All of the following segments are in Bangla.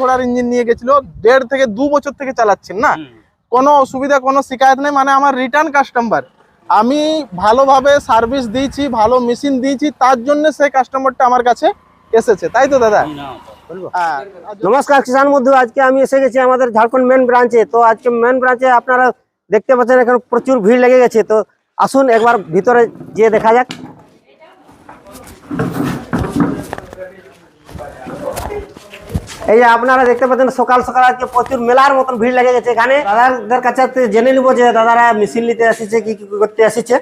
ঘোড়ার ইঞ্জিন নিয়ে গেছিল, 1.5 থেকে 2 বছর থেকে চালাচ্ছেন না, কোনো অসুবিধা কোনো শিকায়ত নেই। মানে আমার রিটার্ন কাস্টমার, আমি ভালোভাবে সার্ভিস দিয়েছি, ভালো মেশিন দিয়েছি, তার জন্য সেই কাস্টমারটা আমার কাছে এসেছে, তাই তো দাদা? নমস্কার কিষান বন্ধু, আজকে আমি এসে গেছি আমাদের ঝাড়খণ্ড মেন ব্রাঞ্চে। তো আজকে মেন ব্রাঞ্চে আপনারা দেখতে পাচ্ছেন এখানে প্রচুর ভিড় লেগে গেছে। তো আসুন একবার ভিতরে গিয়ে দেখা যাক। এই যে আপনারা দেখতে পাচ্ছেন সকাল সকাল আজকে প্রচুর মেলার মতন ভিড় লেগে গেছে এখানে। দাদাদের কাছে জেনে নিব যে দাদারা মেশিন নিতে এসেছে, কি কি করতে এসেছে।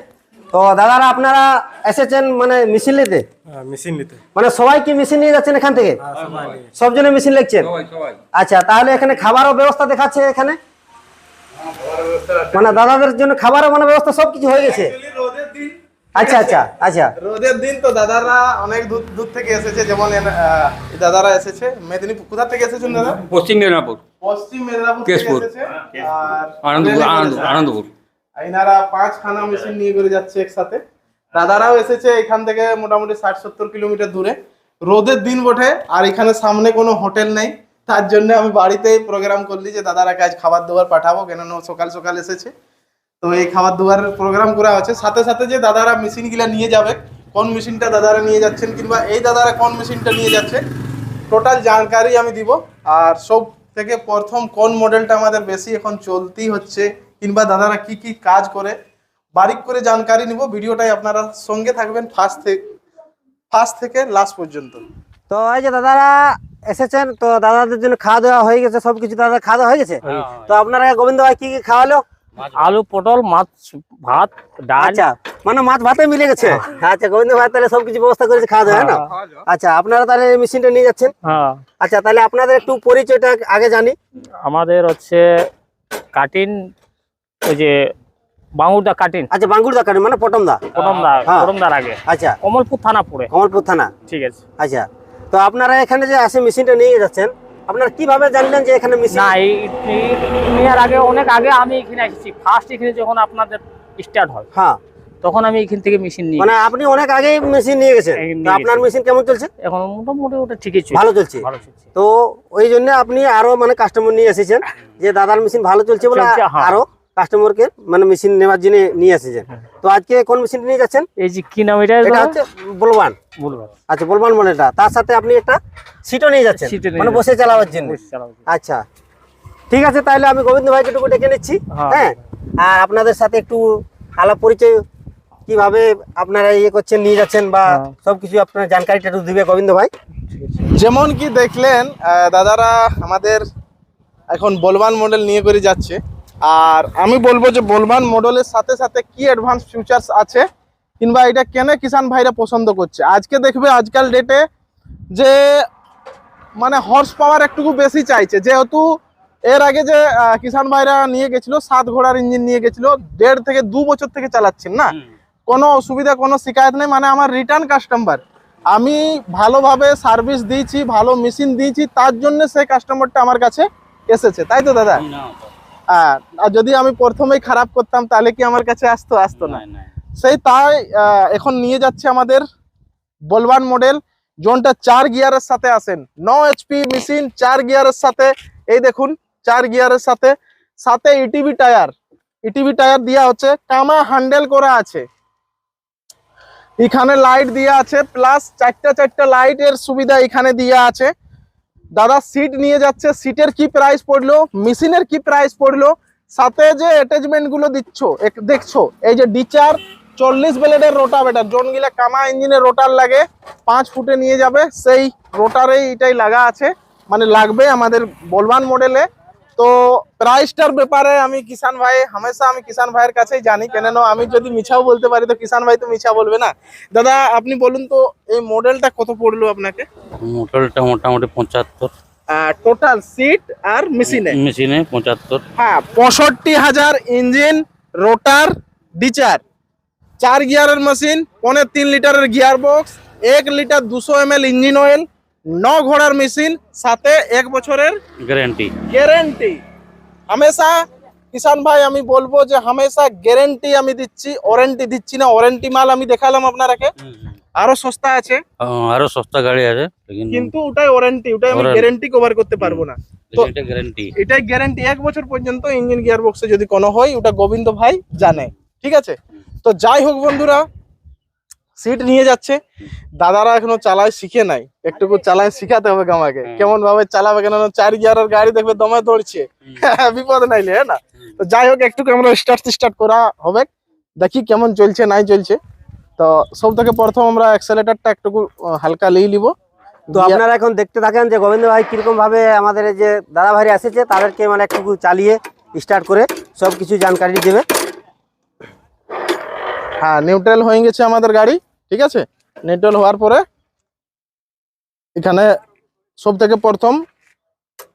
তো দাদারা আপনারা এসেছেন মানে মেশিন নিতে? মেশিন নিতে মানে সবাই কি মেশিন নিয়ে যাচ্ছেন এখান থেকে? সব জনে মেশিন লিখছেন? আচ্ছা, তাহলে এখানে খাবারও ব্যবস্থা দেখাচ্ছে এখানে, মানে দাদাদের জন্য খাবারও মানে ব্যবস্থা সবকিছু হয়ে গেছে। আচ্ছা আচ্ছা আচ্ছা, রোদের দিন তো দাদারা অনেক দূর থেকে এসেছে, যেমন দাদারা এসেছে মেদিনীপুর। কোথা থেকে এসেছেন দাদা? পশ্চিম মেদিনীপুর থেকে এসেছে। আর আনন্দপুর। এনারা 5 খানা মেশিন নিয়ে করে যাচ্ছে একসাথে। দাদারাও এসেছে এখান থেকে মোটামুটি 60-70 কিলোমিটার দূরে। রোদের দিন বটে, আর এখানে সামনে কোনো হোটেল নেই, তার জন্য আমি বাড়িতেই প্রোগ্রাম করলি যে দাদারাকে আজ খাবার দাবার পাঠাবো, কেননা সকাল সকাল এসেছে। তো এই খাবার দাবারের প্রোগ্রাম করা আছে। সাথে সাথে যে দাদারা মেশিনগুলা নিয়ে যাবে, কোন মেশিনটা দাদারা নিয়ে যাচ্ছেন কিংবা এই দাদারা কোন মেশিনটা নিয়ে যাচ্ছে, টোটাল জানকারি আমি দিব। আর সব থেকে প্রথম কোন মডেলটা আমাদের বেশি এখন চলতি হচ্ছে কিংবা দাদারা কি কি কাজ করে, বারিক করে জানকারি নিব। ভিডিওটাই আপনারা সঙ্গে থাকবেন ফার্স্ট থেকে লাস্ট পর্যন্ত। তো এই যে দাদারা এসেছেন, তো দাদাদের জন্য খাওয়া দাওয়া হয়ে গেছে, সবকিছু দাদা খাওয়া দাওয়া হয়ে গেছে। তো আপনারা গোবিন্দ ভাই কি কি খাওয়ালো? আলু পটল মাছ ভাত ডাল। আচ্ছা, মানে মাছ ভাতে মিলে গেছে। আচ্ছা, গোবিন্দ ভাই তাহলে সবকিছু ব্যবস্থা করেছে খাওয়া দাওয়া, না? আচ্ছা, আপনারা তাহলে মেশিনটা নিয়ে যাচ্ছেন। হ্যাঁ, আচ্ছা, তাহলে আপনাদের একটু পরিচয়টা আগে জানি। আমাদের হচ্ছে কাটিন, ওই যে বাঙ্গুরদা কাটিন। আচ্ছা, বাঙ্গুরদা কাটিন মানে পটমদা, পটমদার আগে। আচ্ছা, কমলপুর থানা পড়ে। কমলপুর থানা, ঠিক আছে। আচ্ছা, তো আপনারা এখানে যে আসে মেশিনটা নিয়ে যাচ্ছেন, আপনারা কিভাবে জানলেন যে এখানে মেশিন? না, নেওয়ার আগে অনেক আগে আমি এখানে এসেছি। ফার্স্ট এখানে যখন আপনাদের স্টার্ট হয়, হ্যাঁ, তখন আমি এখান থেকে মেশিন নিয়ে। মানে আপনি অনেক আগেই মেশিন নিয়ে গেছেন। তো আপনার মেশিন কেমন চলছে? এখন মোটামুটি ওটা ঠিকই চলছে, ভালো চলছে। তো ওই জন্য আপনি আরো মানে কাস্টমার নিয়ে এসেছেন যে দাদার মেশিন ভালো চলছে বলে আরো কাস্টমারকে মানে মেশিন নেওয়ার জন্য নিয়ে এসেছেন। তো আজকে কোন মেশিন নিয়ে যাচ্ছেন? এই যে কি নাম এটা? এটা হচ্ছে বলবান। আচ্ছা, বলবান মডেলটা। তার সাথে আপনি একটা সিটও নিয়ে যাচ্ছেন, মানে বসে চালাবার জন্য। আচ্ছা, ঠিক আছে, তাহলে আমি গোবিন্দ ভাইকে একটু ডেকে নিচ্ছি। হ্যাঁ, আর আপনাদের সাথে একটু আলাপ পরিচয়, কিভাবে আপনারা ইয়ে করছেন, নিয়ে যাচ্ছেন বা সবকিছু আপনার জানকারিটা একটু দিবে গোবিন্দ ভাই। যেমন কি দেখলেন, দাদারা আমাদের এখন বলবান মডেল নিয়ে করে যাচ্ছে। আর আমি বলবো যে বলবান মডেলের সাথে সাথে কি অ্যাডভান্স ফিচার্স আছে কিংবা এটা কেন কিষান ভাইরা পছন্দ করছে। আজকে দেখবে আজকাল ডেটে যে মানে হর্স পাওয়ার একটু বেশি চাইছে, যেহেতু এর আগে যে কিষান ভাইরা নিয়ে গেছিল 7 ঘোড়ার ইঞ্জিন নিয়ে গেছিল, 1.5 থেকে 2 বছর থেকে চালাচ্ছেন না, কোনো অসুবিধা কোনো শিকায়ত নেই। মানে আমার রিটার্ন কাস্টমার, আমি ভালোভাবে সার্ভিস দিয়েছি, ভালো মেশিন দিয়েছি, তার জন্য সেই কাস্টমারটা আমার কাছে এসেছে, তাই তো দাদা? আর যদি আমি প্রথমেই খারাপ করতাম তাহলে কি আমার কাছে আসতো না। সেই তাই এখন নিয়ে যাচ্ছে আমাদের বলবান মডেল, যোনটা 4 গিয়ারের সাথে আসেন। 9 HP মেশিন 4 গিয়ারের সাথে, এই দেখুন 4 গিয়ারের সাথে ইটিভি টায়ার দেওয়া হচ্ছে, কামা হ্যান্ডেল করা আছে, এখানে লাইট দেওয়া আছে, প্লাস 4টা লাইটের সুবিধা এখানে দেওয়া আছে। দাদা সিট নিয়ে যাচ্ছে, সিটের কি প্রাইস পড়লো, মেশিনের কি প্রাইস পড়লো, সাথে যে অ্যাটাচমেন্ট গুলো দেখছো, এই যে ডিচার 40 ব্লেডের রোটাভেটার, যোনগুলা কামা ইঞ্জিনের রোটার লাগে 5 ফুটে নিয়ে যাবে, সেই রোটারেই এটাই লাগা আছে, মানে লাগবে আমাদের বলবান মডেলে। তো প্রাইসটার ব্যাপারে আমি কিষান ভাইয়ের কাছেই জানি, কেননা আমি যদি মিছাও বলতে পারি তো কিষান ভাই তো মিছা বলবে না। দাদা আপনি বলুন তো এই মডেলটা কত পড়লো আপনাকে? মডেলটা মোটামুটি 75। টোটাল সিট আর মেশিনে 75। হ্যাঁ, 65,000 ইঞ্জিন, রোটার, ডিচার, 4 গিয়ারের মেশিন, 3.5 লিটারের gear box, 1 litre 200 ml engine oil, 9 ঘোড়ার মেশিন, সাথে 1 বছরের গ্যারেন্টি। হামেশা কিষান ভাই আমি বলবো যে হামেশা গ্যারেন্টি আমি দিচ্ছি, ওয়ারেন্টি দিচ্ছি না। ওয়ারেন্টি মাল আমি দেখালাম আপনারাকে, আরো সস্তা আছে, আরো সস্তা গাড়ি আছে, লেকিন কিন্তু ওটাই ওয়ারেন্টি, ওটাই আমি Warranty। গ্যারান্টি কভার করতে পারবো না। তো এটা গ্যারান্টি। এটাই গ্যারান্টি 1 বছর পর্যন্ত ইঞ্জিন গিয়ার বক্সে যদি কোনো হয়, ওটা গোবিন্দ ভাই জানে, ঠিক আছে। তো যাই হোক বন্ধুরা, সিট নিয়ে যাচ্ছে, দাদারা এখনো চালায় শিখে নাই, একটুকু চালায় শিখাতে হবে আমাকে, কেমন ভাবে চালাবে, কেন 4 গিয়ারের গাড়ি দেখবে দমে দৌড়ছে, বিপদ নাইলে, হ্যাঁ না। তো যাই হোক, একটু আমরা স্টার্ট করা হবে, দেখি কেমন চলছে নাই চলছে। তো সব থেকে প্রথম আমরা অ্যাক্সেলেটরটা একটু হালকা নিয়ে নিব। তো আপনারা এখন দেখতে থাকেন যে গোবিন্দ ভাই কিরকম ভাবে আমাদের এই যে দাদা ভাই এসেছে তাদেরকে মানে একটু চালিয়ে স্টার্ট করে সব কিছু জানকারি দেবে। হ্যাঁ, নিউট্রাল হয়ে গেছে আমাদের গাড়ি, ঠিক আছে। নিউট্রাল হওয়ার পরে এখানে সব থেকে প্রথম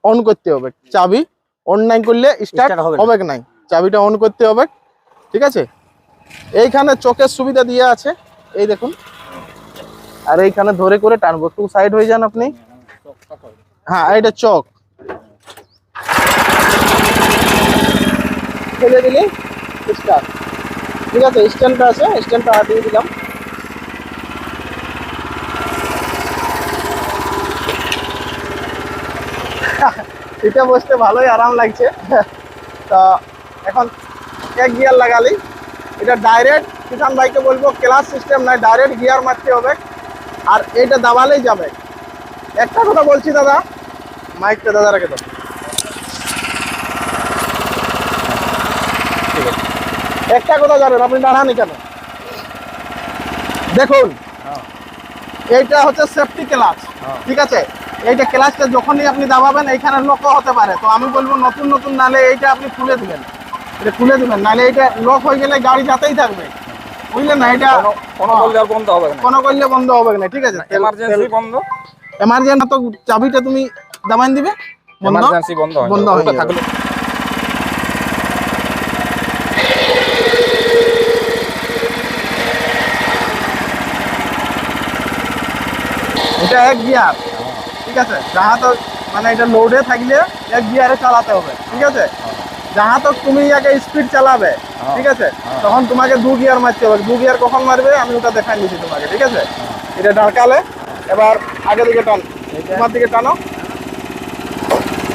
অন করতে হবে, চাবি অন নাই করলে স্টার্ট Start হবে না। হবে নাই, চাবিটা অন করতে হবে, ঠিক আছে। এইখানে চোখের সুবিধা দিয়ে আছে, এই দেখুন, আর এইখানে ধরে করে টানবো, একটু সাইড হয়ে যান আপনি। হ্যাঁ, এইটা চক ফেলে দিলে স্টার্ট, ঠিক আছে। স্ট্যান্ডটা আছে, স্ট্যান্ডটা হাতিয়ে দিলাম। এটা বসতে ভালোই আরাম লাগছে। তো এখন 1 গিয়ার লাগালি, এটা ডাইরেক্ট কিষান ভাইকে বলবো ক্লাস সিস্টেম নাই, ডাইরেক্ট গিয়ার মারতে হবে, আর এইটা দাবালেই যাবে। একটা কথা বলছি দাদা, মাইকটা দাদা রেখে দাও। একটা কথা জানেন, আপনি দাঁড়ানি কেন? দেখুন, এইটা হচ্ছে সেফটি ক্লাচ, ঠিক আছে। এইটা ক্লাচটা যখনই আপনি দাবাবেন এইখানে লক হতে পারে, তো আমি বলবো নতুন নতুন নালে এইটা আপনি খুলে দিবেন, এটা খুলে দিবেন, নালে এইটা লক হয়ে গেলে গাড়ি যাতেই থাকবে, বুঝলেন না। এটা কোনো করলে আর বন্ধ হবে না, কোনো করলে বন্ধ হবে না, ঠিক আছে। এমার্জেন্সি বন্ধ, এমার্জেন্সি তো চাবিটা তুমি দাবাইন দিবে, বন্ধ এমার্জেন্সি বন্ধ হয় না, বন্ধ হয়ে ওটা যাবে। থাকলে এটা 1 গিয়ার, ঠিক আছে। যাহা তো মানে এটা লোডে থাকলে 1 গিয়ারে চালাতে হবে, ঠিক আছে। যাহা তো তুমি ইয়াকে স্পিড চালাবে, ঠিক আছে, তখন তোমাকে 2 গিয়ার মারতে হবে। 2 গিয়ার কখন মারবে আমি ওটা দেখাই দিচ্ছি তোমাকে, ঠিক আছে। এটা ঢাকালে, এবার আগে দিকে টান, তোমার দিকে টানো,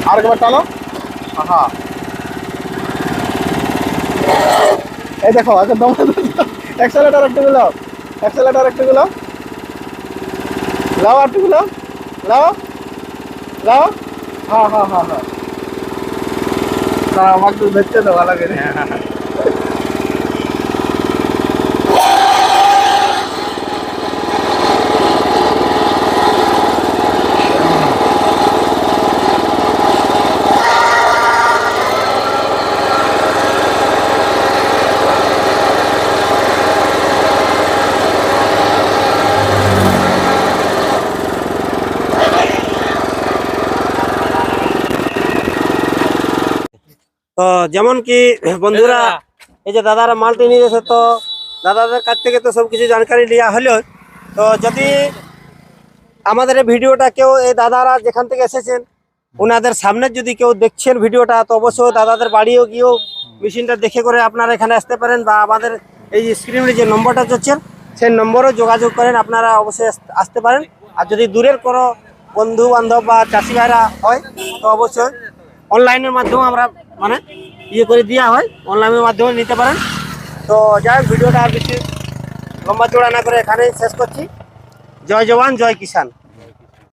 আর একবার টানো, হ্যাঁ, এই দেখো একদম। অ্যাক্সেলেটর একটু গুলো, অ্যাক্সেলেটর একটু গুলো, লাও একটু গুলো, লাও লাও, হ্যাঁ হ্যাঁ হ্যাঁ হ্যাঁ, আমাকে দেখতে তো ভালো লাগে। তো যেমন কি বন্ধুরা এই যে দাদারা মালটি নিয়ে গেছে, তো দাদাদের কাছ থেকে তো সব কিছু জানকারি নেওয়া হলো। তো যদি আমাদের এই ভিডিওটা কেউ এই দাদারা যেখান থেকে এসেছেন ওনাদের সামনে যদি কেউ দেখছেন ভিডিওটা, তো অবশ্যই দাদাদের বাড়িও গিয়েও মেশিনটা দেখে করে আপনারা এখানে আসতে পারেন, বা আমাদের এই স্ক্রিনে যে নম্বরটা চলছে সেই নম্বরেও যোগাযোগ করেন, আপনারা অবশ্যই আসতে পারেন। আর যদি দূরের কোনো বন্ধু বান্ধব বা চাষি ভাইরা হয় তো অবশ্যই অনলাইনের মাধ্যমে আমরা মানে ইয়ে করে দেওয়া হয়, অনলাইনের মাধ্যমে নিতে পারেন। তো যাই হোক, ভিডিওটা আর বেশি লম্বা চড়া না করে এখানেই শেষ করছি। জয় জওয়ান, জয় কিষান।